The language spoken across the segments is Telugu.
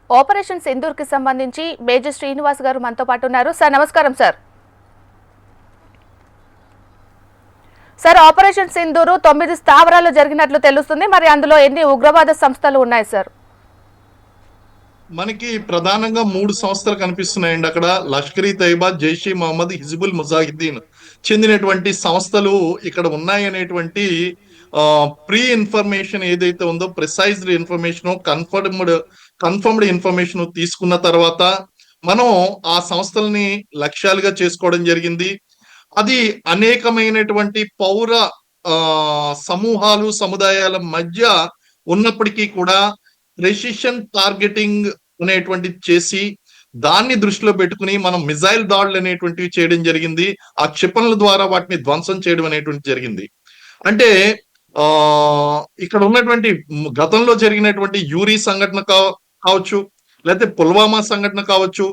ఆపరేషన్ సింధూర్ కి సంబంధించి మేజర్ శ్రీనివాస్ గారు మనతో పాటు ఉన్నారు. సార్ నమస్కారం సార్. సార్ ఆపరేషన్ సింధూర్ 9 స్థావరాలు జరిగినట్లు తెలుస్తుంది. మరి అందులో ఎన్ని ఉగ్రవాద సంస్థలు ఉన్నాయి సార్? మనకి ప్రధానంగా 3 సంస్థలు కనిపిస్తున్నాయండి. అక్కడ లష్కర్ ఈ తైబా, జైష్ ఈ మహమ్మద్, హిజ్బుల్ ముజాహిద్దీన్ చెందినటువంటి సంస్థలు ఇక్కడ ఉన్నాయి అనేటువంటి ప్రీ ఇన్ఫర్మేషన్ ఏదైతే ఉందో, ప్రిసైజ్డ్ ఇన్ఫర్మేషన్, కన్ఫర్మ్డ్ ఇన్ఫర్మేషన్ తీసుకున్న తర్వాత మనం ఆ సంస్థల్ని లక్ష్యాలుగా చేసుకోవడం జరిగింది. అది అనేకమైనటువంటి పౌర సమూహాలు, సముదాయాల మధ్య ఉన్నప్పటికీ కూడా ప్రెసిషన్ టార్గెటింగ్ అనేటువంటిది చేసి దాన్ని దృష్టిలో పెట్టుకుని మనం మిజైల్ దాడులు అనేటువంటివి చేయడం జరిగింది. ఆ క్షిపణుల ద్వారా వాటిని ధ్వంసం చేయడం అనేటువంటి జరిగింది. అంటే ఆ ఇక్కడ ఉన్నటువంటి గతంలో జరిగినటువంటి యూరీ సంఘటన కావచ్చు, లేకపోతే పుల్వామా సంఘటన కావచ్చు,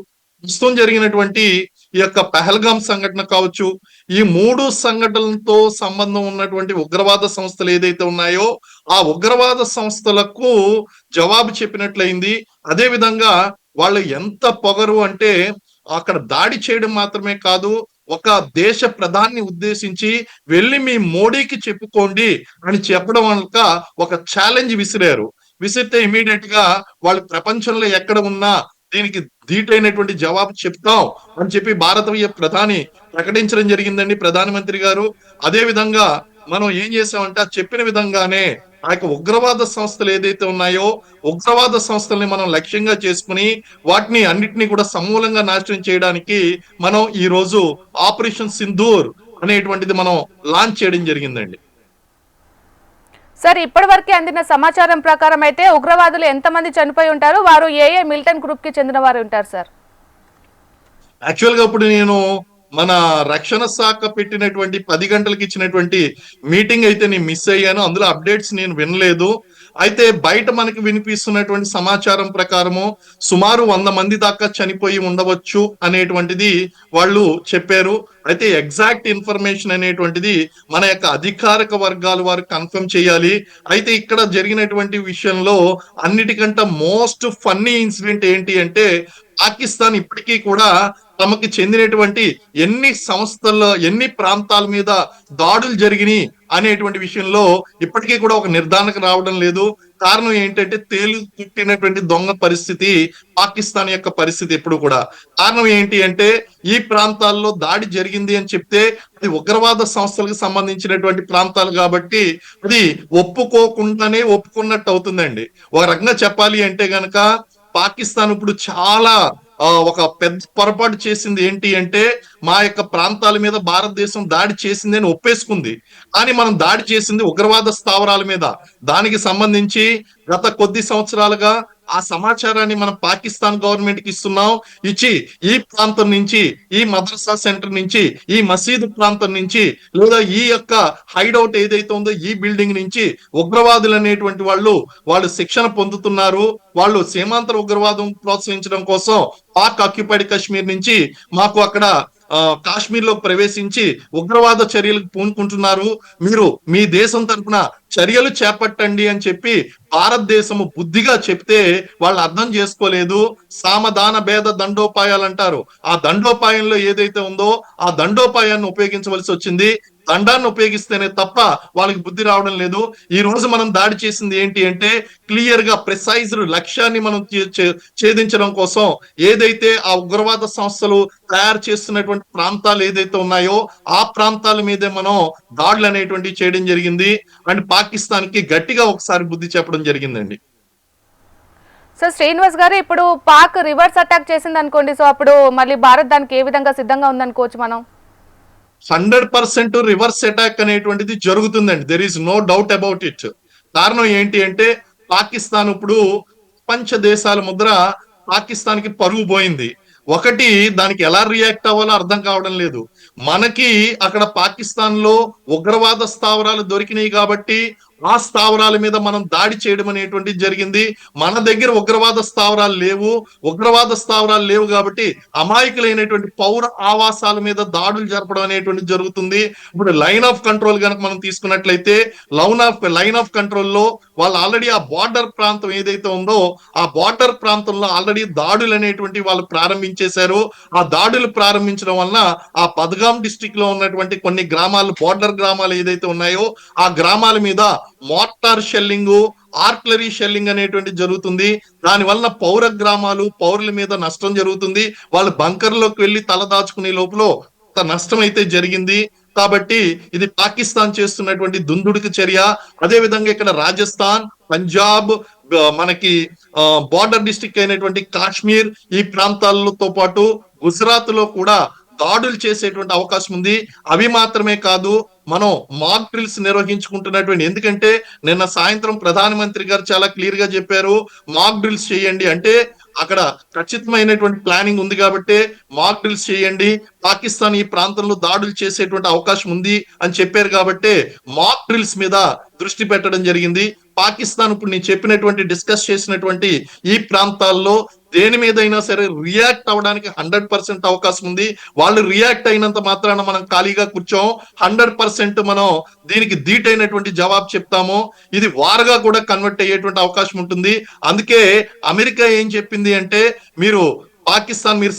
ప్రస్తుతం జరిగినటువంటి ఈ యొక్క పహల్గామ్ సంఘటన కావచ్చు, ఈ 3 సంఘటనలతో సంబంధం ఉన్నటువంటి ఉగ్రవాద సంస్థలు ఏదైతే ఉన్నాయో ఆ ఉగ్రవాద సంస్థలకు జవాబు చెప్పినట్లయింది. అదే విధంగా వాళ్ళు ఎంత పొగరు అంటే అక్కడ దాడి చేయడం మాత్రమే కాదు, ఒక దేశ ప్రధాని ఉద్దేశించి వెళ్ళి మీ మోడీకి చెప్పుకోండి అని చెప్పడం వల్ల ఒక ఛాలెంజ్ విసిరితే ఇమీడియట్ గా వాళ్ళు ప్రపంచంలో ఎక్కడ ఉన్నా దీనికి ధీటైనటువంటి జవాబు చెప్తాం అని చెప్పి భారతీయ ప్రధాని ప్రకటించడం జరిగిందండి, ప్రధానమంత్రి గారు. అదే విధంగా మనం ఏం చేసామంటే ఆ చెప్పిన విధంగానే ఆ యొక్క ఉగ్రవాద సంస్థలు ఏదైతే ఉన్నాయో ఉగ్రవాద సంస్థల్ని మనం లక్ష్యంగా చేసుకుని వాటిని అన్నిటినీ కూడా సమూలంగా నాశనం చేయడానికి మనం ఈ రోజు ఆపరేషన్ సింధూర్ అనేటువంటిది మనం లాంచ్ చేయడం జరిగిందండి. సార్ ఇప్పటి వరకు అందిన సమాచారం ప్రకారం అయితే ఉగ్రవాదులు ఎంతమంది చనిపోయి ఉంటారు, వారు ఏ మిలిటెంట్ గ్రూప్ కి చెందిన వారు ఉంటారు సార్? యాక్చువల్ గా ఇప్పుడు నేను మన రక్షణ శాఖ పెట్టినటువంటి 10 గంటలకు ఇచ్చినటువంటి మీటింగ్ అయితే నేను మిస్ అయ్యాను. అందులో అప్డేట్స్ నేను వినలేదు. అయితే బయట మనకి వినిపిస్తున్నటువంటి సమాచారం ప్రకారము సుమారు 100 మంది దాకా చనిపోయి ఉండవచ్చు అనేటువంటిది వాళ్ళు చెప్పారు. అయితే ఎగ్జాక్ట్ ఇన్ఫర్మేషన్ అనేటువంటిది మన యొక్క అధికారిక వర్గాలు వారు కన్ఫర్మ్ చేయాలి. అయితే ఇక్కడ జరిగినటువంటి విషయంలో అన్నిటికంటే మోస్ట్ ఫన్నీ ఇన్సిడెంట్ ఏంటి అంటే పాకిస్తాన్ ఇప్పటికీ కూడా తమకి చెందినటువంటి ఎన్ని సంస్థల్లో ఎన్ని ప్రాంతాల మీద దాడులు జరిగినాయి అనేటువంటి విషయంలో ఇప్పటికీ కూడా ఒక నిర్ధారణకు రావడం లేదు. కారణం ఏంటంటే తేలు కుట్టినటువంటి దొంగ పరిస్థితి పాకిస్తాన్ యొక్క పరిస్థితి ఎప్పుడు కూడా. కారణం ఏంటి అంటే ఈ ప్రాంతాల్లో దాడి జరిగింది అని చెప్తే అది ఉగ్రవాద సంస్థలకు సంబంధించినటువంటి ప్రాంతాలు కాబట్టి అది ఒప్పుకోకుండానే ఒప్పుకున్నట్టు అవుతుందండి. ఒక రకంగా చెప్పాలి అంటే గనక పాకిస్తాన్ ఇప్పుడు చాలా ఒక పెద్ద పొరపాటు చేసింది ఏంటి అంటే మా యొక్క ప్రాంతాల మీద భారతదేశం దాడి చేసింది అని ఒప్పేసుకుంది. కానీ మనం దాడి చేసింది ఉగ్రవాద స్థావరాల మీద. దానికి సంబంధించి గత కొద్ది సంవత్సరాలుగా ఆ సమాచారాన్ని మనం పాకిస్తాన్ గవర్నమెంట్ కి ఇస్తున్నాం. ఇచ్చి ఈ ప్రాంతం నుంచి, ఈ మదర్సా సెంటర్ నుంచి, ఈ మసీదు ప్రాంతం నుంచి, లేదా ఈ యొక్క హైడౌట్ ఏదైతే ఉందో ఈ బిల్డింగ్ నుంచి ఉగ్రవాదులు అనేటువంటి వాళ్ళు శిక్షణ పొందుతున్నారు. వాళ్ళు సీమాంతర ఉగ్రవాదం ప్రోత్సహించడం కోసం పాక్ ఆక్యుపైడ్ కాశ్మీర్ నుంచి మాకు అక్కడ కాశ్మీర్ లో ప్రవేశించి ఉగ్రవాద చర్యలకు పూనుకుంటున్నారు. మీరు మీ దేశం తరఫున చర్యలు చేపట్టండి అని చెప్పి భారతదేశము బుద్ధిగా చెప్తే వాళ్ళు అర్థం చేసుకోలేదు. సామధాన భేద దండోపాయాలు అంటారు. ఆ దండోపాయంలో ఏదైతే ఉందో ఆ దండోపాయాన్ని ఉపయోగించవలసి వచ్చింది. దండాన్ని ఉపయోగిస్తేనే తప్ప వాళ్ళకి బుద్ధి రావడం లేదు. ఈ రోజు మనం దాడి చేసింది ఏంటి అంటే క్లియర్ గా ప్రిసైజ్డ్ లక్ష్యాన్ని మనం ఛేదించడం కోసం ఏదైతే ఆ ఉగ్రవాద సంస్థలు తయారు చేస్తున్నటువంటి ప్రాంతాలు ఏదైతే ఉన్నాయో ఆ ప్రాంతాల మీదే మనం దాడులు అనేటువంటివి చేయడం జరిగింది. అండ్ పాకిస్తాన్ కి గట్టిగా ఒకసారి బుద్ధి చెప్పడం జరిగిందండి. సార్ శ్రీనివాస్ గారు, ఇప్పుడు పాక్ రివర్స్ అటాక్ చేసింది అనుకోండి, సో అప్పుడు మళ్ళీ భారత్ దానికి ఏ విధంగా సిద్ధంగా ఉందనుకోవచ్చు మనం? 100% రివర్స్ అటాక్ అనేటువంటిది జరుగుతుందండి. There is no doubt about it. కారణం ఏంటి అంటే పాకిస్తాన్ ఇప్పుడు ప్రపంచ దేశాల ముద్ర పాకిస్తాన్ కి పరుగు పోయింది. ఒకటి, దానికి ఎలా రియాక్ట్ అవ్వాలో అర్థం కావడం లేదు. మనకి అక్కడ పాకిస్తాన్ లో ఉగ్రవాద స్థావరాలు దొరికినాయి కాబట్టి ఆ స్థావరాల మీద మనం దాడి చేయడం అనేటువంటిది జరిగింది. మన దగ్గర ఉగ్రవాద స్థావరాలు లేవు కాబట్టి అమాయకులైనటువంటి పౌర ఆవాసాల మీద దాడులు జరపడం అనేటువంటి జరుగుతుంది. ఇప్పుడు లైన్ ఆఫ్ కంట్రోల్ కనుక మనం తీసుకున్నట్లయితే లైన్ ఆఫ్ కంట్రోల్లో వాళ్ళు ఆల్రెడీ ఆ బార్డర్ ప్రాంతం ఏదైతే ఉందో ఆ బార్డర్ ప్రాంతంలో ఆల్రెడీ దాడులు అనేటువంటి వాళ్ళు ప్రారంభించేశారు. ఆ దాడులు ప్రారంభించడం వలన ఆ పద్గాం డిస్ట్రిక్ట్ లో ఉన్నటువంటి కొన్ని గ్రామాలు, బార్డర్ గ్రామాలు ఏదైతే ఉన్నాయో ఆ గ్రామాల మీద మోర్టార్ షెల్లింగ్, ఆర్టిలరీ షెల్లింగ్ అనేటువంటి జరుగుతుంది. దాని వలన పౌరుల మీద నష్టం జరుగుతుంది. వాళ్ళు బంకర్లోకి వెళ్లి తల దాచుకునే లోపల నష్టం అయితే జరిగింది. కాబట్టి ఇది పాకిస్తాన్ చేస్తున్నటువంటి దుందుడుకు చర్య. అదే విధంగా ఇక్కడ రాజస్థాన్, పంజాబ్, మనకి బార్డర్ డిస్ట్రిక్ట్ అయినటువంటి కాశ్మీర్, ఈ ప్రాంతాలతో పాటు గుజరాత్ లో కూడా దాడులు చేసేటువంటి అవకాశం ఉంది. అవి మాత్రమే కాదు, మనం మాక్ డ్రిల్స్ నిర్వహించుకుంటున్నటువంటి, ఎందుకంటే నిన్న సాయంత్రం ప్రధానమంత్రి గారు చాలా క్లియర్ గా చెప్పారు, మాక్ డ్రిల్స్ చేయండి అంటే అక్కడ ఖచ్చితమైనటువంటి ప్లానింగ్ ఉంది కాబట్టి మాక్ డ్రిల్స్ చేయండి, పాకిస్తాన్ ఈ ప్రాంతంలో దాడులు చేసేటువంటి అవకాశం ఉంది అని చెప్పారు కాబట్టి మాక్ డ్రిల్స్ మీద దృష్టి పెట్టడం జరిగింది. పాకిస్తాన్ ఇప్పుడు నేను చెప్పినటువంటి డిస్కస్ చేసినటువంటి ఈ ప్రాంతాల్లో దేని మీదైనా సరే రియాక్ట్ అవ్వడానికి 100% అవకాశం ఉంది. వాళ్ళు రియాక్ట్ అయినంత మాత్రాన మనం ఖాళీగా కూర్చోం. 100% మనం దీనికి ధీటైనటువంటి జవాబు చెప్తాము. ఇది వార్గా కూడా కన్వర్ట్ అయ్యేటువంటి అవకాశం ఉంటుంది. అందుకే అమెరికా ఏం చెప్పింది అంటే, మీరు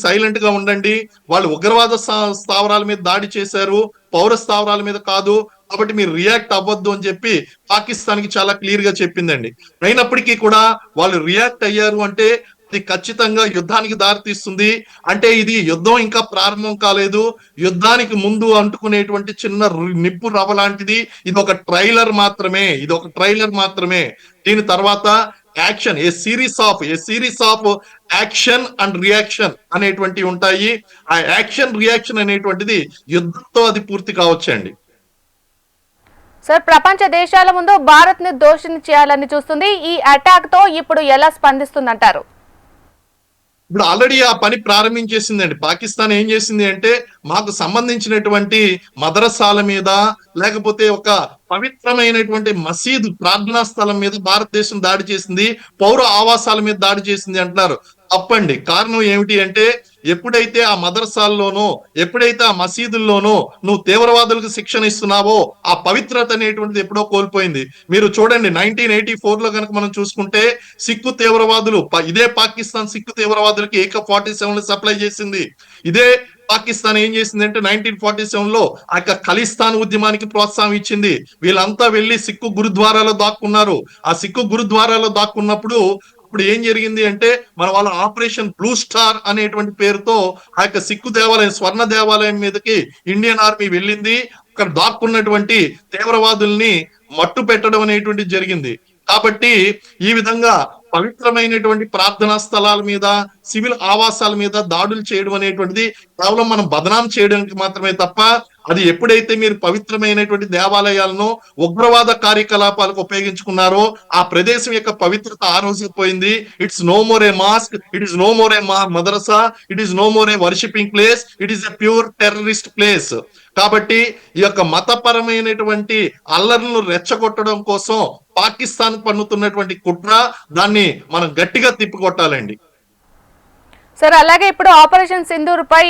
సైలెంట్ గా ఉండండి, వాళ్ళు ఉగ్రవాద స్థావరాల మీద దాడి చేశారు, పౌర స్థావరాల మీద కాదు, కాబట్టి మీరు రియాక్ట్ అవ్వద్దు అని చెప్పి పాకిస్తాన్ కి చాలా క్లియర్ గా చెప్పిందండి. అయినప్పటికీ కూడా వాళ్ళు రియాక్ట్ అయ్యారు అంటే ఇది ఖచ్చితంగా యుద్ధానికి దారితీస్తుంది. అంటే ఇది యుద్ధం ఇంకా ప్రారంభం కాలేదు, యుద్ధానికి ముందు అంటుకునేటువంటి చిన్న నిప్పు రవ్వ లాంటిది. ఇది ఒక ట్రైలర్ మాత్రమే. దీని తర్వాత action, A series of action and reaction అనేటువంటివి ఉంటాయి. ఆ యాక్షన్ రియాక్షన్ అనేటువంటిది యుద్ధంతో అది పూర్తి కావచ్చండి. సార్, ప్రపంచ దేశాల ముందు భారత్ ని దోషిని చేయాలని చూస్తుంది. ఈ అటాక్ తో ఇప్పుడు ఎలా స్పందిస్తుందంటారు? ఇప్పుడు ఆల్రెడీ ఆ పని ప్రారంభించేసిందండి. పాకిస్తాన్ ఏం చేసింది అంటే, మాకు సంబంధించినటువంటి మదరసాల మీద, లేకపోతే ఒక పవిత్రమైనటువంటి మసీదు ప్రార్థనా స్థలం మీద భారతదేశం దాడి చేసింది, పౌర ఆవాసాల మీద దాడి చేసింది అంటున్నారు. తప్పండి. కారణం ఏమిటి అంటే, ఎప్పుడైతే ఆ మదర్సాల్లోనో, ఎప్పుడైతే ఆ మసీదుల్లోనో నువ్వు తీవ్రవాదులకు శిక్షణ ఇస్తున్నావో ఆ పవిత్రత అనేటువంటిది ఎప్పుడో కోల్పోయింది. మీరు చూడండి, 1984 లో కనుక మనం చూసుకుంటే సిక్కు తీవ్రవాదులు, ఇదే పాకిస్తాన్ సిక్కు తీవ్రవాదులకి AK-47 సప్లై చేసింది. ఇదే పాకిస్తాన్ ఏం చేసింది అంటే 1947 లో ఆ యొక్క ఖలిస్తాన్ ఉద్యమానికి ప్రోత్సాహం ఇచ్చింది. వీళ్ళంతా వెళ్లి సిక్కు గురుద్వారాలో దాక్కున్నారు. ఆ సిక్కు గురుద్వారాలో దాక్కున్నప్పుడు ఇప్పుడు ఏం జరిగింది అంటే, మన వాళ్ళ ఆపరేషన్ బ్లూ స్టార్ అనేటువంటి పేరుతో ఆ యొక్క సిక్కు దేవాలయం, స్వర్ణ దేవాలయం మీదకి ఇండియన్ ఆర్మీ వెళ్ళింది. అక్కడ దాక్కున్నటువంటి తీవ్రవాదుల్ని మట్టు పెట్టడం అనేటువంటి జరిగింది. కాబట్టి ఈ విధంగా పవిత్రమైనటువంటి ప్రార్థనా స్థలాల మీద, సివిల్ ఆవాసాల మీద దాడులు చేయడం అనేటువంటిది కేవలం మనం బదనాం చేయడానికి మాత్రమే తప్ప, అది ఎప్పుడైతే మీరు పవిత్రమైనటువంటి దేవాలయాలను ఉగ్రవాద కార్యకలాపాలకు ఉపయోగించుకున్నారో ఆ ప్రదేశం యొక్క పవిత్రత ఆ రోజు పోయింది. It's no more a mosque, it is no more a madrasa, it is no more a worshipping place, it is a pure terrorist place. కాబట్టి ఈ యొక్క మతపరమైనటువంటి అల్లర్లను రెచ్చగొట్టడం కోసం పాకిస్తాన్ పన్నుతున్నటువంటి కుట్ర, దాన్ని మనం గట్టిగా తిప్పికొట్టాలండి. సార్, అలాగే ఇప్పుడు ఆపరేషన్ సింధూర్ పై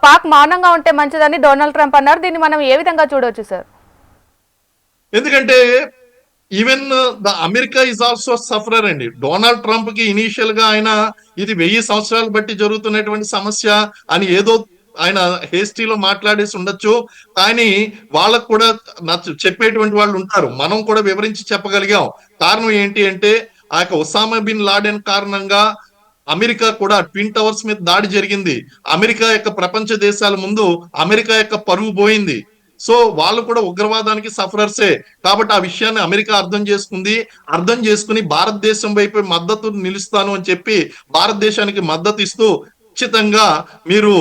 పాక్ మౌనంగా ఉంటే మంచిదని డొనాల్డ్ ట్రంప్ అన్నారు. దీన్ని మనం ఏ విధంగా చూడవచ్చు సార్? ఎందుకంటే even the America is also sufferer అండి. డొనాల్డ్ ట్రంప్ కి ఇనీషియల్ గా ఆయన ఇది 1000 సంవత్సరాలు బట్టి జరుగుతున్నటువంటి సమస్య అని ఏదో ఆయన హేస్టీలో మాట్లాడేసి ఉండొచ్చు. కానీ వాళ్ళకు కూడా చెప్పేటువంటి వాళ్ళు ఉంటారు. మనం కూడా వివరించి చెప్పగలిగాం. కారణం ఏంటి అంటే, ఆ యొక్క ఒసామా బిన్ లాడెన్ కారణంగా అమెరికా కూడా ట్విన్ టవర్స్ మీద దాడి జరిగింది. అమెరికా యొక్క ప్రపంచ దేశాల ముందు అమెరికా యొక్క పరువు పోయింది. సో వాళ్ళు కూడా ఉగ్రవాదానికి సఫరర్సే. కాబట్టి ఆ విషయాన్ని అమెరికా అర్థం చేసుకుని భారతదేశం వైపు మద్దతు నిలుస్తాను అని చెప్పి భారతదేశానికి మద్దతు ఇస్తూ, ఖచ్చితంగా మీరు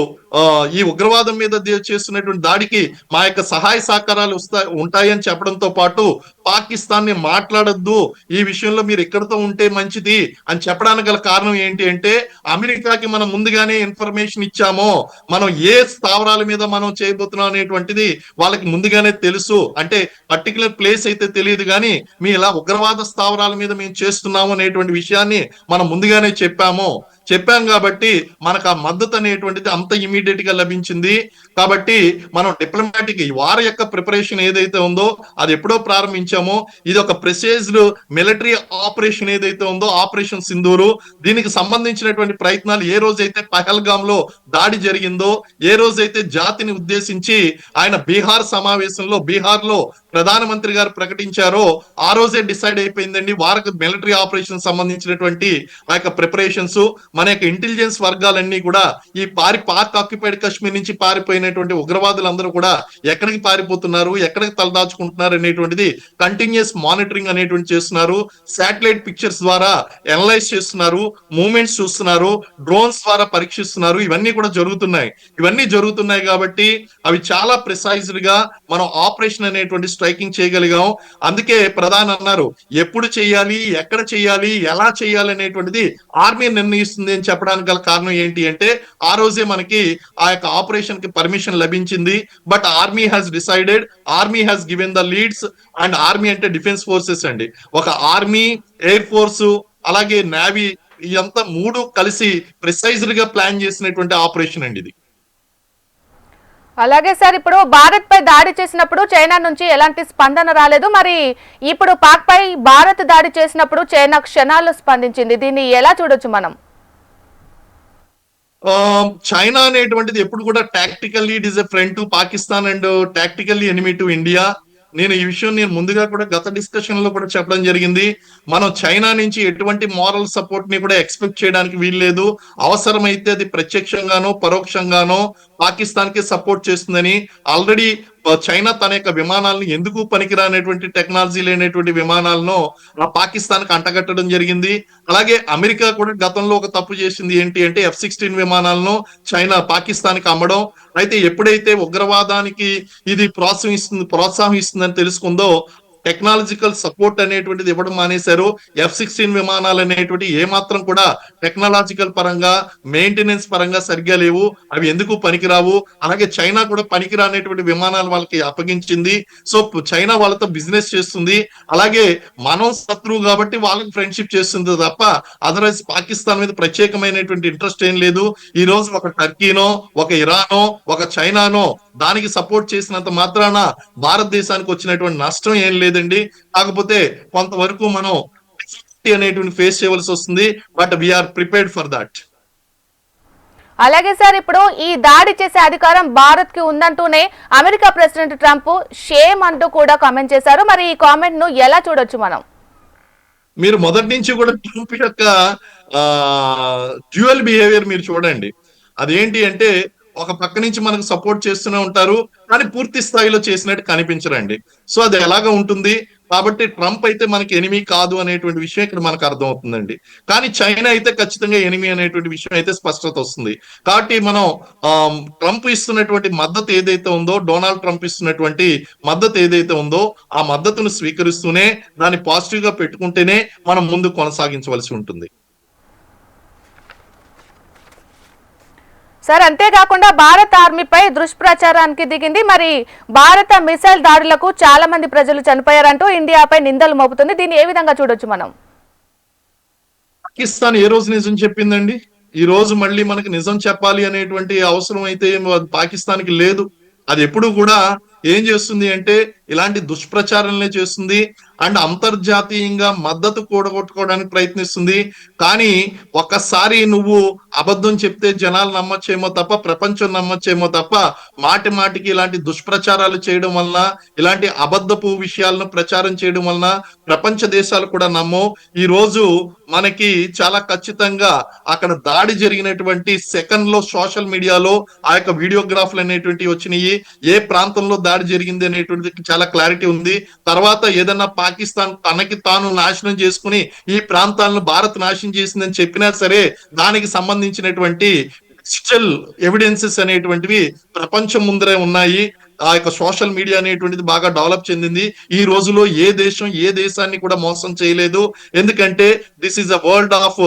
ఈ ఉగ్రవాదం మీద చేస్తున్నటువంటి దాడికి మా యొక్క సహాయ సహకారాలు ఉంటాయని చెప్పడంతో పాటు పాకిస్తాన్ ని మాట్లాడొద్దు, ఈ విషయంలో మీరు ఎక్కడితో ఉంటే మంచిది అని చెప్పడానికి గల కారణం ఏంటి అంటే, అమెరికాకి మనం ముందుగానే ఇన్ఫర్మేషన్ ఇచ్చామో, మనం ఏ స్థావరాల మీద మనం చేయబోతున్నాం అనేటువంటిది వాళ్ళకి ముందుగానే తెలుసు. అంటే పర్టికులర్ ప్లేస్ అయితే తెలియదు కానీ మీ ఇలా ఉగ్రవాద స్థావరాల మీద మేము చేస్తున్నాము అనేటువంటి విషయాన్ని మనం ముందుగానే చెప్పాం కాబట్టి మనకు ఆ మద్దతు అనేటువంటిది అంత ఇమీడియట్ గా లభించింది. కాబట్టి మనం డిప్లొమాటిక్ వారి యొక్క ప్రిపరేషన్ ఏదైతే ఉందో అది ఎప్పుడో ప్రారంభించామో, ఇది ఒక ప్రెసైజ్డ్ మిలిటరీ ఆపరేషన్ ఏదైతే ఉందో ఆపరేషన్ సింధూరు, దీనికి సంబంధించినటువంటి ప్రయత్నాలు ఏ రోజైతే పహల్గామ్ లో దాడి జరిగిందో, ఏ రోజైతే జాతిని ఉద్దేశించి ఆయన బీహార్ సమావేశంలో బీహార్ లో ప్రధానమంత్రి గారు ప్రకటించారో ఆ రోజే డిసైడ్ అయిపోయిందండి వారికి మిలిటరీ ఆపరేషన్ సంబంధించినటువంటి ఆ యొక్క ప్రిపరేషన్స్. మన యొక్క ఇంటెలిజెన్స్ వర్గాలన్నీ కూడా ఈ పాక్ ఆక్యుపైడ్ కాశ్మీర్ నుంచి పారిపోయినటువంటి ఉగ్రవాదులందరూ కూడా ఎక్కడికి పారిపోతున్నారు, ఎక్కడికి తలదాచుకుంటున్నారు అనేటువంటిది కంటిన్యూస్ మానిటరింగ్ అనేటువంటి చేస్తున్నారు. శాటిలైట్ పిక్చర్స్ ద్వారా అనలైజ్ చేస్తున్నారు, మూవ్మెంట్స్ చూస్తున్నారు, డ్రోన్స్ ద్వారా పరీక్షిస్తున్నారు. ఇవన్నీ కూడా జరుగుతున్నాయి కాబట్టి అవి చాలా ప్రిసైజ్డ్ గా మనం ఆపరేషన్ అనేటువంటి స్ట్రైకింగ్ చేయగలిగాం. అందుకే ప్రధాని అన్నారు ఎప్పుడు చేయాలి, ఎక్కడ చేయాలి, ఎలా చేయాలి అనేటువంటిది ఆర్మీ నిర్ణయిస్తుంది అని చెప్పడానికి గల కారణం ఏంటి అంటే, ఆ రోజే మనకి ఆ యొక్క ఆపరేషన్ కి పర్మిషన్ లభించింది. But army has decided, army has given the leads. And army అంటే డిఫెన్స్ ఫోర్సెస్ అండి. ఒక ఆర్మీ, ఎయిర్ ఫోర్స్ అలాగే నేవీ, ఇదంతా మూడు కలిసి ప్రిసైజ్డ్ గా ప్లాన్ చేసినటువంటి ఆపరేషన్ అండి ఇది. అలాగే సార్, ఇప్పుడు భారత్ పై దాడి చేసినప్పుడు చైనా నుంచి ఎలాంటి స్పందన రాలేదు. మరి ఇప్పుడు పాక్ పై భారత్ దాడి చేసినప్పుడు చైనా క్షణాల్లో స్పందించింది. దీన్ని ఎలా చూడొచ్చు మనం? చైనా అనేటువంటిది ఎప్పుడు కూడా tactically it is a friend to Pakistan and tactically enemy to India. ఈ విషయం ముందుగా కూడా గత డిస్కషన్ లో కూడా చెప్పడం జరిగింది. మనం చైనా నుంచి ఎటువంటి మారల్ సపోర్ట్ ని కూడా ఎక్స్పెక్ట్ చేయడానికి వీల్లేదు. అవసరమైతే అది ప్రత్యక్షంగానో పరోక్షంగానో పాకిస్తాన్ కి సపోర్ట్ చేస్తుందని ఆల్రెడీ చైనా తన యొక్క విమానాలను ఎందుకు పనికిరానటువంటి టెక్నాలజీ లేనటువంటి విమానాలను పాకిస్తాన్ కి అంటగట్టడం జరిగింది. అలాగే అమెరికా కూడా గతంలో ఒక తప్పు చేసింది ఏంటి అంటే F-16 విమానాలను చైనా పాకిస్తాన్ కి అమ్మడం. అయితే ఎప్పుడైతే ఉగ్రవాదానికి ఇది ప్రోత్సాహిస్తుందని తెలుసుకుందో టెక్నాలజికల్ సపోర్ట్ అనేటువంటిది ఇవ్వడం మానేశారు. F-16 విమానాలు అనేటువంటి ఏమాత్రం కూడా టెక్నాలజికల్ పరంగా మెయింటెనెన్స్ పరంగా సరిగ్గా లేవు, అవి ఎందుకు పనికిరావు. అలాగే చైనా కూడా పనికిరానేటువంటి విమానాలు వాళ్ళకి అప్పగించింది. సో చైనా వాళ్ళతో బిజినెస్ చేస్తుంది. అలాగే మనం శత్రువు కాబట్టి వాళ్ళకి ఫ్రెండ్షిప్ చేస్తుంది తప్ప అదర్వైజ్ పాకిస్తాన్ మీద ప్రత్యేకమైనటువంటి ఇంట్రెస్ట్ ఏం లేదు. ఈ రోజు ఒక టర్కీనో, ఒక ఇరానో, ఒక చైనానో దానికి సపోర్ట్ చేసినంత మాత్రాన భారతదేశానికి వచ్చినటువంటి నష్టం ఏం లేదండి. కాకపోతే కొంతవరకు మనం అనేటువంటి ఫేస్ చేయవలసి వస్తుంది. But we are prepared for that. అలాగే సార్, ఇప్పుడు ఈ దాడి చేసే అధికారం భారత్ కి ఉందంటూనే అమెరికా ప్రెసిడెంట్ ట్రంప్ షేమ్ అంటూ కూడా కామెంట్ చేశారు. మరి ఈ కామెంట్ ను ఎలా చూడొచ్చు మనం? మీరు మొదటి నుంచి కూడా ట్రంప్ యొక్క డ్యూయల్ బిహేవియర్ మీరు చూడండి. అదేంటి అంటే ఒక పక్క నుంచి మనకు సపోర్ట్ చేస్తూనే ఉంటారు కానీ పూర్తి స్థాయిలో చేసినట్టు కనిపించరండి. సో అది ఎలాగా ఉంటుంది. కాబట్టి ట్రంప్ అయితే మనకి ఎనిమీ కాదు అనేటువంటి విషయం ఇక్కడ మనకు అర్థమవుతుందండి. కానీ చైనా అయితే ఖచ్చితంగా ఎనిమీ అనేటువంటి విషయం అయితే స్పష్టత వస్తుంది. కాబట్టి మనం ట్రంప్ ఇస్తున్నటువంటి మద్దతు ఏదైతే ఉందో, డొనాల్డ్ ట్రంప్ ఇస్తున్నటువంటి మద్దతు ఏదైతే ఉందో ఆ మద్దతును స్వీకరిస్తూనే దాన్ని పాజిటివ్ గా పెట్టుకుంటేనే మనం ముందు కొనసాగించవలసి ఉంటుంది. సార్, అంతేకాకుండా భారత ఆర్మీపై దుష్ప్రచారానికి దిగింది. మరి భారత మిసైల్ దాడులకు చాలా మంది ప్రజలు చనిపోయారంటూ ఇండియాపై నిందలు మోపుతుంది. దీన్ని ఏ విధంగా చూడొచ్చు మనం? పాకిస్తాన్ ఏ రోజు నిజం చెప్పిందండి? ఈ రోజు మళ్ళీ మనకి నిజం చెప్పాలి అనేటువంటి అవసరం అయితే పాకిస్తాన్ కి లేదు. అది ఎప్పుడు కూడా ఏం చేస్తుంది అంటే ఇలాంటి దుష్ప్రచారాలనే చేస్తుంది అండ్ అంతర్జాతీయంగా మద్దతు కూడగొట్టుకోవడానికి ప్రయత్నిస్తుంది. కానీ ఒక్కసారి నువ్వు అబద్ధం చెప్తే జనాలు నమ్మచ్చేమో తప్ప, ప్రపంచం నమ్మచ్చేమో తప్ప, మాటి మాటికి ఇలాంటి దుష్ప్రచారాలు చేయడం వలన, ఇలాంటి అబద్ధపు విషయాలను ప్రచారం చేయడం వలన ప్రపంచ దేశాలు కూడా నమ్మో. ఈ రోజు మనకి చాలా ఖచ్చితంగా అక్కడ దాడి జరిగినటువంటి సెకండ్ లో సోషల్ మీడియాలో ఆ యొక్క వీడియోగ్రాఫ్లు అనేటువంటివి వచ్చినాయి. ఏ ప్రాంతంలో దాడి జరిగింది అనేటువంటిది చాలా క్లారిటీ ఉంది. తర్వాత ఏదన్నా పాకిస్తాన్ తనకి తాను నాశనం చేసుకుని ఈ ప్రాంతాలను భారత్ నాశనం చేసిందని చెప్పినా సరే దానికి సంబంధించినటువంటి డిజిటల్ ఎవిడెన్సెస్ అనేటువంటివి ప్రపంచం ముందరే ఉన్నాయి. ఆ యొక్క సోషల్ మీడియా అనేటువంటిది బాగా డెవలప్ చెందింది. ఈ రోజులో ఏ దేశం ఏ దేశాన్ని కూడా మోసం చేయలేదు. ఎందుకంటే this is a world of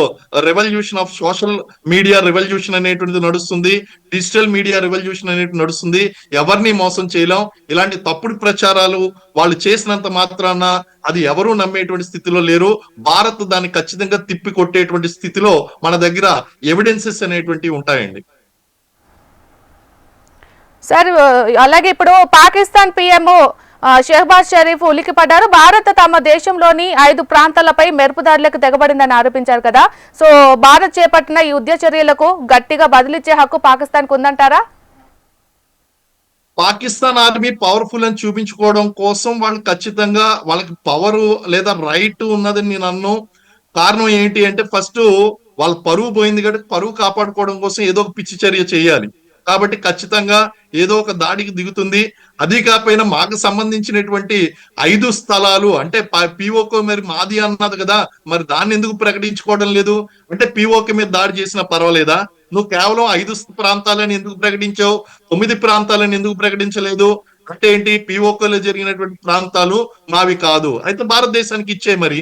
revolution of social media revolution అనేటువంటిది నడుస్తుంది. డిజిటల్ మీడియా రెవల్యూషన్ అనేటువంటి నడుస్తుంది. ఎవరిని మోసం చేయలేం. ఇలాంటి తప్పుడు ప్రచారాలు వాళ్ళు చేసినంత మాత్రాన అది ఎవరూ నమ్మేటువంటి స్థితిలో లేరు. భారత్ దాన్ని ఖచ్చితంగా తిప్పి కొట్టేటువంటి స్థితిలో మన దగ్గర ఎవిడెన్సెస్ అనేటువంటివి ఉంటాయండి. సార్ అలాగే ఇప్పుడు పాకిస్తాన్ పిఎం షెహబాజ్ షరీఫ్ ఉలికిపడ్డారు. భారత్ తమ దేశంలోని 5 ప్రాంతాలపై మెరుపుదాడులకు తెగబడిందని ఆరోపించారు కదా. సో భారత్ చేపట్టిన ఈ యుద్ధ చర్యలకు గట్టిగా బదిలిచ్చే హక్కు పాకిస్తాన్ కు ఉందంటారా? పాకిస్తాన్ ఆర్మీ పవర్ఫుల్ అని చూపించుకోవడం కోసం వాళ్ళు ఖచ్చితంగా వాళ్ళకి పవర్ లేదా రైట్ ఉన్నదని నేను అన్ను. కారణం ఏంటి అంటే ఫస్ట్ వాళ్ళ పరువు పోయింది కాబట్టి పరువు కాపాడుకోవడం కోసం ఏదో ఒక పిచ్చి చర్య చేయాలి. కాబట్టి ఖచ్చితంగా ఏదో ఒక దాడికి దిగుతుంది. అది కాకపోయినా మాకు సంబంధించినటువంటి 5 స్థలాలు అంటే పిఓకే మరి మాది అన్నది కదా, మరి దాన్ని ఎందుకు ప్రకటించుకోవడం లేదు? అంటే పిఓకే మీద దాడి చేసినా పర్వాలేదా? నువ్వు కేవలం 5 ప్రాంతాలని ఎందుకు ప్రకటించావు? 9 ప్రాంతాలని ఎందుకు ప్రకటించలేదు? అంటే ఏంటి? పిఓకేలో జరిగినటువంటి ప్రాంతాలు మావి కాదు, అయితే భారతదేశానికి ఇచ్చే మరి.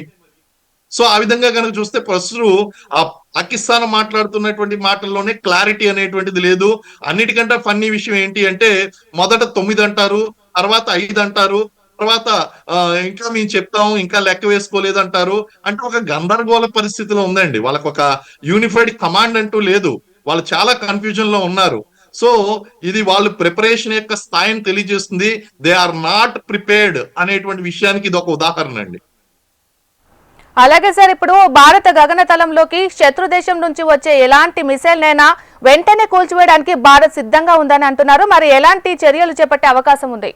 సో ఆ విధంగా కనుక చూస్తే ప్రస్తుతం ఆ పాకిస్తాన్ మాట్లాడుతున్నటువంటి మాటల్లోనే క్లారిటీ అనేటువంటిది లేదు. అన్నిటికంటే ఫన్నీ విషయం ఏంటి అంటే మొదట 9 అంటారు, తర్వాత 5 అంటారు, తర్వాత ఇంకా మేము చెప్తాము ఇంకా లెక్క వేసుకోలేదు అంటారు. అంటే ఒక గందరగోళ పరిస్థితిలో ఉందండి. వాళ్ళకు ఒక యూనిఫైడ్ కమాండ్ అంటూ లేదు. వాళ్ళు చాలా కన్ఫ్యూజన్ లో ఉన్నారు. సో ఇది వాళ్ళు ప్రిపరేషన్ యొక్క స్థాయిని తెలియజేస్తుంది. దే ఆర్ నాట్ ప్రిపేర్డ్ అనేటువంటి విషయానికి ఇది ఒక ఉదాహరణ అండి. అలాగే సార్ ఇప్పుడు భారత గగనతలంలోకి శత్రు దేశం నుంచి వచ్చే ఎలాంటి మిసైల్ నైనా వెంటనే కూల్చివేయడానికి భారత్ సిద్ధంగా ఉందని అంటున్నారు. మరి ఎలాంటి చర్యలు చేపట్టే అవకాశం ఉంది?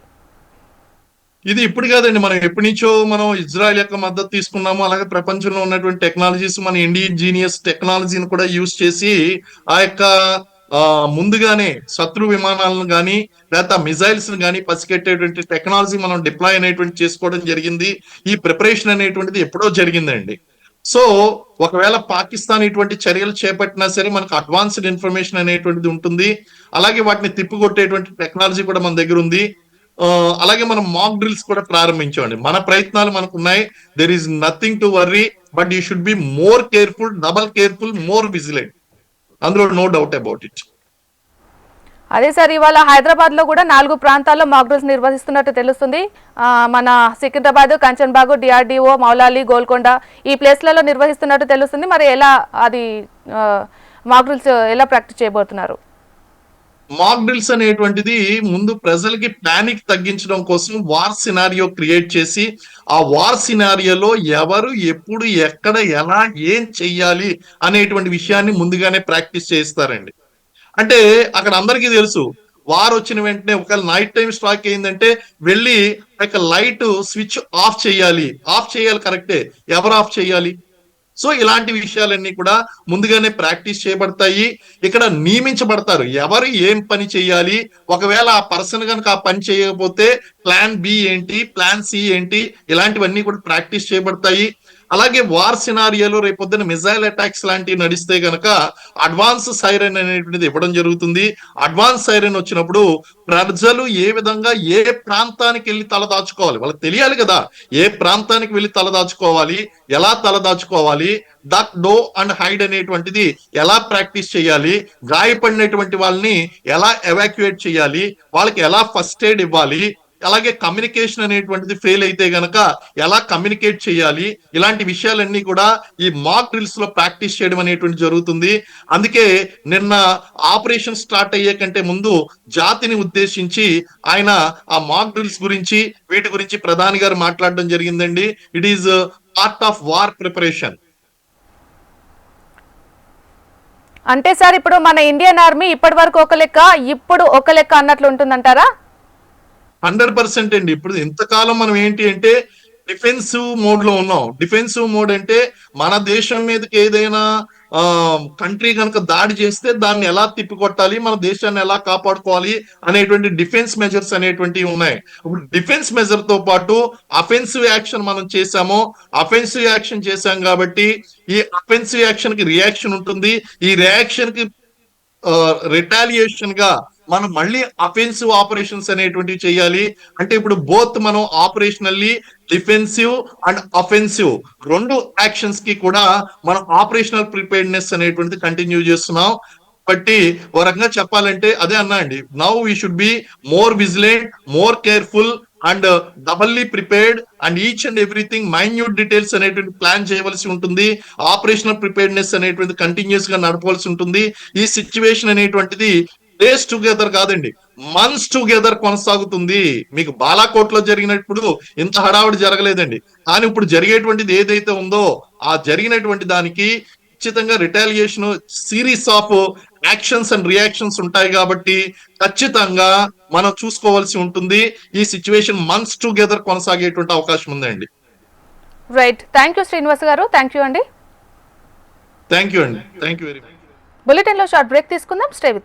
ఇది ఇప్పుడు కాదండి, మనం ఎప్పటి నుంచో మనం ఇజ్రాయెల్ యొక్క మద్దతు తీసుకున్నాము. అలాగే ప్రపంచంలో ఉన్నటువంటి టెక్నాలజీస్ మన ఇండియన్ జీనియస్ టెక్నాలజీని కూడా యూజ్ చేసి ఆ యొక్క ముందుగానే శత్రు విమానాలను కానీ లేదా మిజైల్స్ కానీ పసిగట్టేటువంటి టెక్నాలజీ మనం డిప్లాయ్ అనేటువంటి చేసుకోవడం జరిగింది. ఈ ప్రిపరేషన్ అనేటువంటిది ఎప్పుడో జరిగిందండి. సో ఒకవేళ పాకిస్తాన్ ఇటువంటి చర్యలు చేపట్టినా సరే మనకు అడ్వాన్స్డ్ ఇన్ఫర్మేషన్ అనేటువంటిది ఉంటుంది. అలాగే వాటిని తిప్పికొట్టేటువంటి టెక్నాలజీ కూడా మన దగ్గర ఉంది. అలాగే మనం మాక్ డ్రిల్స్ కూడా ప్రారంభించామండి. మన ప్రయత్నాలు మనకు ఉన్నాయి. There is nothing to worry, but you should be more careful, double careful, more vigilant. అందులో నో డౌట్ అబౌట్ ఇట్. అదే సార్ ఇవాళ హైదరాబాద్ లో కూడా 4 ప్రాంతాల్లో మాక్ డ్రిల్స్ నిర్వహిస్తున్నట్టు తెలుస్తుంది. మన సికింద్రాబాద్, కంచన్బాగ్, డిఆర్డిఓ, మౌలాలి, గోల్కొండ ఈ ప్లేస్లలో నిర్వహిస్తున్నట్టు తెలుస్తుంది. మరి ఎలా అది మాక్ డ్రిల్స్ ఎలా ప్రాక్టీస్ చేయబోతున్నారు? మాక్ డ్రిల్స్ అనేటువంటిది ముందు ప్రజలకి పానిక్ తగ్గించడం కోసం వార్ సినారియో క్రియేట్ చేసి ఆ వార్ సినారియోలో ఎవరు ఎప్పుడు ఎక్కడ ఎలా ఏం చెయ్యాలి అనేటువంటి విషయాన్ని ముందుగానే ప్రాక్టీస్ చేస్తారండి. అంటే అక్కడ అందరికీ తెలుసు వార్ వచ్చిన వెంటనే ఒకవేళ నైట్ టైం స్ట్రైక్ అయిందంటే వెళ్ళి లైట్ స్విచ్ ఆఫ్ చేయాలి. ఆఫ్ చేయాలి, కరెక్టే. ఎవరు ఆఫ్ చేయాలి? సో ఇలాంటి విషయాలన్నీ కూడా ముందుగానే ప్రాక్టీస్ చేయబడతాయి. ఇక్కడ నియమించబడతారు ఎవరు ఏం పని చేయాలి. ఒకవేళ ఆ పర్సన్ కనుక ఆ పని చేయకపోతే ప్లాన్ బి ఏంటి, ప్లాన్ సి ఏంటి, ఇలాంటివన్నీ కూడా ప్రాక్టీస్ చేయబడతాయి. అలాగే వార్ సినారియోలో రేపొద్దున మిజైల్ అటాక్స్ లాంటివి నడిస్తే గనక అడ్వాన్స్ సైరన్ అనేటువంటిది ఇవ్వడం జరుగుతుంది. అడ్వాన్స్ సైరన్ వచ్చినప్పుడు ప్రజలు ఏ విధంగా ఏ ప్రాంతానికి వెళ్ళి తలదాచుకోవాలి వాళ్ళకి తెలియాలి కదా. ఏ ప్రాంతానికి వెళ్ళి తలదాచుకోవాలి, ఎలా తలదాచుకోవాలి, డక్, డో అండ్ హైడ్ అనేటువంటిది ఎలా ప్రాక్టీస్ చేయాలి, గాయపడినటువంటి వాళ్ళని ఎలా ఎవాక్యుయేట్ చేయాలి, వాళ్ళకి ఎలా ఫస్ట్ ఎయిడ్ ఇవ్వాలి, అలాగే కమ్యూనికేషన్ అనేటువంటిది ఫెయిల్ అయితే గనక ఎలా కమ్యూనికేట్ చేయాలి, ఇలాంటి విషయాలన్నీ కూడా ఈ మాక్ డ్రిల్స్ లో ప్రాక్టీస్ చేయడం అనేటువంటి జరుగుతుంది. అందుకే నిన్న ఆపరేషన్ స్టార్ట్ అయ్యే కంటే ముందు జాతిని ఉద్దేశించి ఆయన ఆ మాక్ డ్రిల్స్ గురించి వీటి గురించి ప్రధాని గారు మాట్లాడడం జరిగిందండి. It is part of war preparation. అంటే సార్ ఇప్పుడు మన ఇండియన్ ఆర్మీ ఇప్పటి వరకు ఒక లెక్క, ఇప్పుడు ఒక లెక్క అన్నట్లు ఉంటుందంటారా? 100% అండి. ఇప్పుడు ఇంతకాలం మనం ఏంటి అంటే డిఫెన్సివ్ మోడ్ లో ఉన్నాం. డిఫెన్సివ్ మోడ్ అంటే మన దేశం మీదకి ఏదైనా కంట్రీ కనుక దాడి చేస్తే దాన్ని ఎలా తిప్పికొట్టాలి, మన దేశాన్ని ఎలా కాపాడుకోవాలి అనేటువంటి డిఫెన్స్ మెజర్స్ అనేటువంటివి ఉన్నాయి. ఇప్పుడు డిఫెన్స్ మెజర్ తో పాటు అఫెన్సివ్ యాక్షన్ మనం చేసాము. అఫెన్సివ్ యాక్షన్ చేశాం కాబట్టి ఈ అఫెన్సివ్ యాక్షన్ కి రియాక్షన్ ఉంటుంది. ఈ రియాక్షన్ కి రిటాలియేషన్ గా మనం మళ్ళీ అఫెన్సివ్ ఆపరేషన్స్ అనేటువంటివి చేయాలి. అంటే ఇప్పుడు బోత్ మనం ఆపరేషనల్లీ డిఫెన్సివ్ అండ్ అఫెన్సివ్ రెండు యాక్షన్స్ కి కూడా మనం ఆపరేషనల్ ప్రిపేర్డ్నెస్ అనేటువంటిది కంటిన్యూ చేస్తున్నాం. బట్టి ఓ రకంగా చెప్పాలంటే అదే అన్నా అండి, now we should be more vigilant, more careful and డబల్లీ prepared and each and everything minute details అనేటువంటి ప్లాన్ చేయవలసి ఉంటుంది. ఆపరేషనల్ ప్రిపేర్డ్నెస్ అనేటువంటి కంటిన్యూస్ గా నడపవలసి ఉంటుంది. ఈ సిచ్యువేషన్ అనేటువంటిది డేస్ టుగెదర్ కాదండి, మంత్స్ టుగెదర్ కొనసాగుతుంది. మీకు బాలాకోట్ లో జరిగినప్పుడు ఇంత హడావుడి జరగలేదండి, కానీ ఇప్పుడు జరిగేటువంటిది ఏదైతే ఉందో ఆ జరిగినటువంటి దానికి ఖచ్చితంగా retaliation series of actions and reactions ఉంటాయి కాబట్టి ఖచ్చితంగా మనం చూసుకోవాల్సి ఉంటుంది. ఈ సిచ్యువేషన్ మంత్స్ టుగెదర్ కొనసాగేటువంటి అవకాశం ఉందండి. రైట్, థ్యాంక్ యూ శ్రీనివాస్ గారు, థ్యాంక్ యూ అండి. థ్యాంక్ యూ అండి, thank you very much. Bulletin లో షార్ట్ బ్రేక్ తీసుకుందాం, స్టే విత్ us.